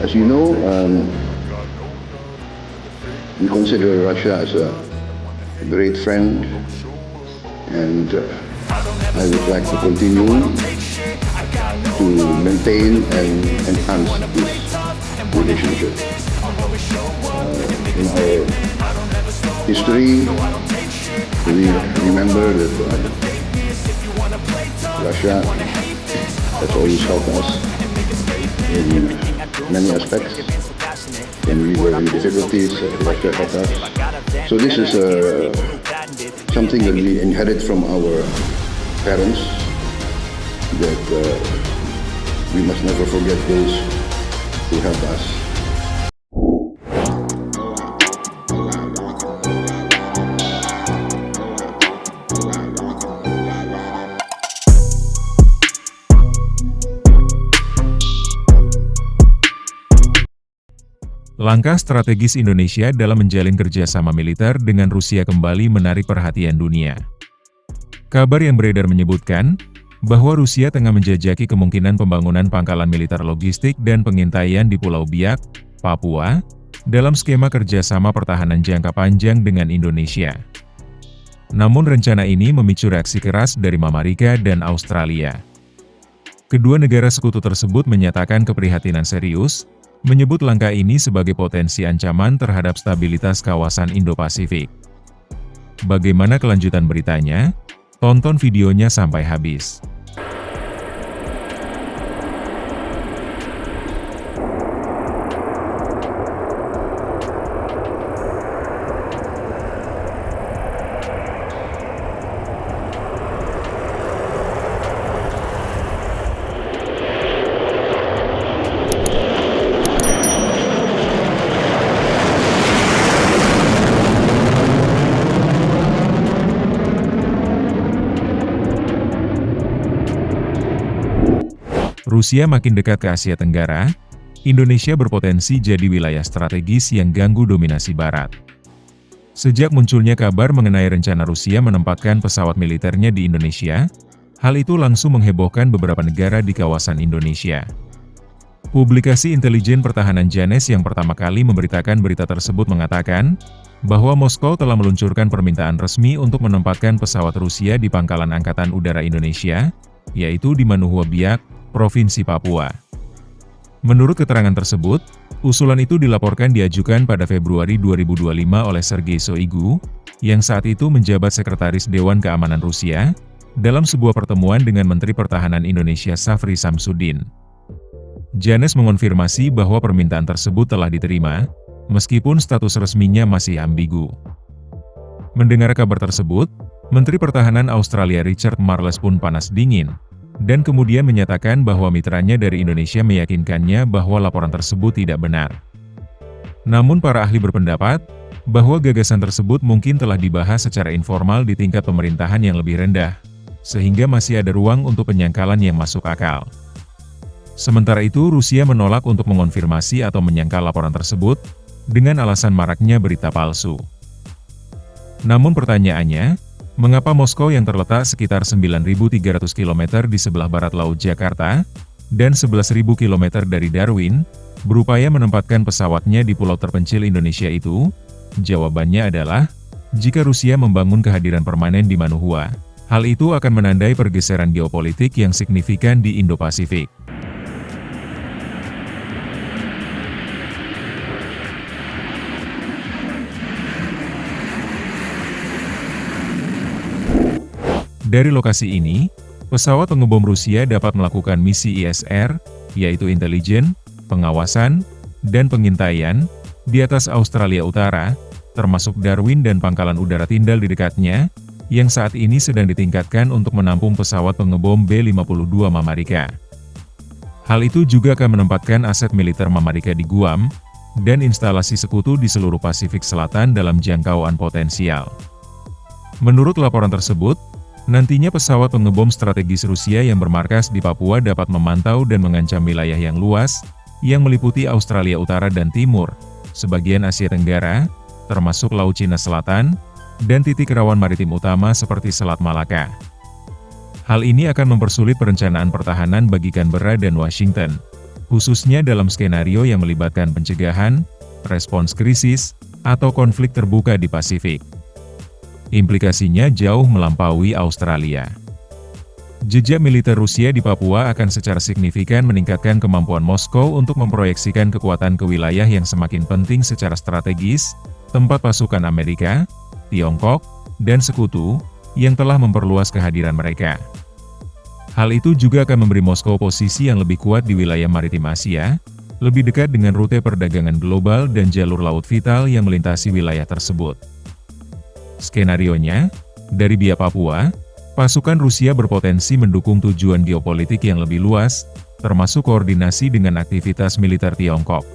As you know, we consider Russia as a great friend, and I would like to continue to maintain and enhance this relationship. In our history, we remember that Russia has always helped us in many aspects. When we were in difficulties, Russia helped us. So this is something that we inherit from our parents, that we must never forget those who helped us. Langkah strategis Indonesia dalam menjalin kerjasama militer dengan Rusia kembali menarik perhatian dunia. Kabar yang beredar menyebutkan bahwa Rusia tengah menjajaki kemungkinan pembangunan pangkalan militer logistik dan pengintaian di Pulau Biak, Papua, dalam skema kerjasama pertahanan jangka panjang dengan Indonesia. Namun rencana ini memicu reaksi keras dari Amerika dan Australia. Kedua negara sekutu tersebut menyatakan keprihatinan serius, menyebut langkah ini sebagai potensi ancaman terhadap stabilitas kawasan Indo-Pasifik. Bagaimana kelanjutan beritanya? Tonton videonya sampai habis. Rusia makin dekat ke Asia Tenggara, Indonesia berpotensi jadi wilayah strategis yang ganggu dominasi Barat. Sejak munculnya kabar mengenai rencana Rusia menempatkan pesawat militernya di Indonesia, hal itu langsung menghebohkan beberapa negara di kawasan Indonesia. Publikasi intelijen pertahanan Janes yang pertama kali memberitakan berita tersebut mengatakan bahwa Moskow telah meluncurkan permintaan resmi untuk menempatkan pesawat Rusia di Pangkalan Angkatan Udara Indonesia, yaitu di Manuhwa Biak, Provinsi Papua. Menurut keterangan tersebut, usulan itu dilaporkan diajukan pada Februari 2025 oleh Sergei Shoigu, yang saat itu menjabat Sekretaris Dewan Keamanan Rusia, dalam sebuah pertemuan dengan Menteri Pertahanan Indonesia Safri Samsudin. Janes mengonfirmasi bahwa permintaan tersebut telah diterima, meskipun status resminya masih ambigu. Mendengar kabar tersebut, Menteri Pertahanan Australia Richard Marles pun panas dingin, dan kemudian menyatakan bahwa mitranya dari Indonesia meyakinkannya bahwa laporan tersebut tidak benar. Namun para ahli berpendapat bahwa gagasan tersebut mungkin telah dibahas secara informal di tingkat pemerintahan yang lebih rendah, sehingga masih ada ruang untuk penyangkalan yang masuk akal. Sementara itu Rusia menolak untuk mengonfirmasi atau menyangkal laporan tersebut, dengan alasan maraknya berita palsu. Namun pertanyaannya, mengapa Moskow yang terletak sekitar 9.300 km di sebelah barat Laut Jakarta, dan 11.000 km dari Darwin, berupaya menempatkan pesawatnya di pulau terpencil Indonesia itu? Jawabannya adalah, jika Rusia membangun kehadiran permanen di Manuhwa, hal itu akan menandai pergeseran geopolitik yang signifikan di Indo-Pasifik. Dari lokasi ini, pesawat pengebom Rusia dapat melakukan misi ISR, yaitu intelijen, pengawasan, dan pengintaian, di atas Australia Utara, termasuk Darwin dan pangkalan udara Tindal di dekatnya, yang saat ini sedang ditingkatkan untuk menampung pesawat pengebom B-52 Amerika. Hal itu juga akan menempatkan aset militer Amerika di Guam, dan instalasi sekutu di seluruh Pasifik Selatan dalam jangkauan potensial. Menurut laporan tersebut, nantinya pesawat pengebom strategis Rusia yang bermarkas di Papua dapat memantau dan mengancam wilayah yang luas, yang meliputi Australia Utara dan Timur, sebagian Asia Tenggara, termasuk Laut Cina Selatan, dan titik rawan maritim utama seperti Selat Malaka. Hal ini akan mempersulit perencanaan pertahanan bagi Canberra dan Washington. khususnya dalam skenario yang melibatkan pencegahan, respons krisis, atau konflik terbuka di Pasifik. Implikasinya jauh melampaui Australia. Jejak militer Rusia di Papua akan secara signifikan meningkatkan kemampuan Moskow untuk memproyeksikan kekuatan ke wilayah yang semakin penting secara strategis, tempat pasukan Amerika, Tiongkok, dan sekutu, yang telah memperluas kehadiran mereka. Hal itu juga akan memberi Moskow posisi yang lebih kuat di wilayah maritim Asia, lebih dekat dengan rute perdagangan global dan jalur laut vital yang melintasi wilayah tersebut. Skenarionya, dari biak Papua, pasukan Rusia berpotensi mendukung tujuan geopolitik yang lebih luas, termasuk koordinasi dengan aktivitas militer Tiongkok.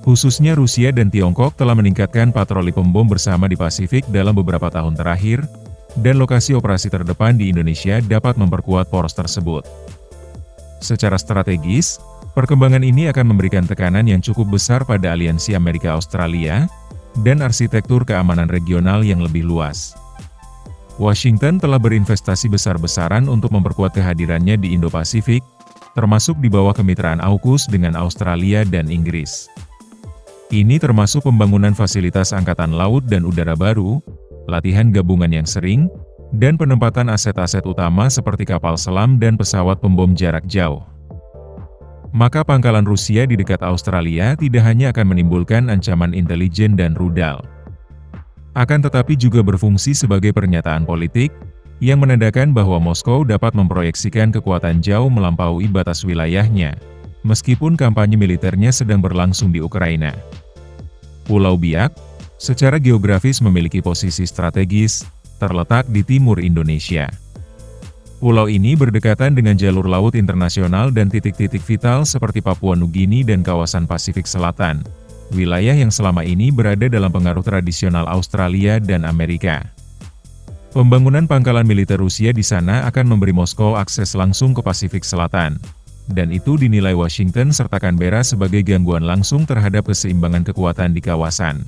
Khususnya Rusia dan Tiongkok telah meningkatkan patroli pembom bersama di Pasifik dalam beberapa tahun terakhir, dan lokasi operasi terdepan di Indonesia dapat memperkuat poros tersebut. Secara strategis, perkembangan ini akan memberikan tekanan yang cukup besar pada aliansi Amerika-Australia, dan arsitektur keamanan regional yang lebih luas. Washington telah berinvestasi besar-besaran untuk memperkuat kehadirannya di Indo-Pasifik, termasuk di bawah kemitraan AUKUS dengan Australia dan Inggris. Ini termasuk pembangunan fasilitas angkatan laut dan udara baru, latihan gabungan yang sering, dan penempatan aset-aset utama seperti kapal selam dan pesawat pembom jarak jauh. Maka pangkalan Rusia di dekat Australia tidak hanya akan menimbulkan ancaman intelijen dan rudal, akan tetapi juga berfungsi sebagai pernyataan politik, yang menandakan bahwa Moskow dapat memproyeksikan kekuatan jauh melampaui batas wilayahnya, meskipun kampanye militernya sedang berlangsung di Ukraina. Pulau Biak, secara geografis memiliki posisi strategis, terletak di timur Indonesia. Pulau ini berdekatan dengan jalur laut internasional dan titik-titik vital seperti Papua Nugini dan kawasan Pasifik Selatan, wilayah yang selama ini berada dalam pengaruh tradisional Australia dan Amerika. Pembangunan pangkalan militer Rusia di sana akan memberi Moskow akses langsung ke Pasifik Selatan, dan itu dinilai Washington serta Canberra sebagai gangguan langsung terhadap keseimbangan kekuatan di kawasan.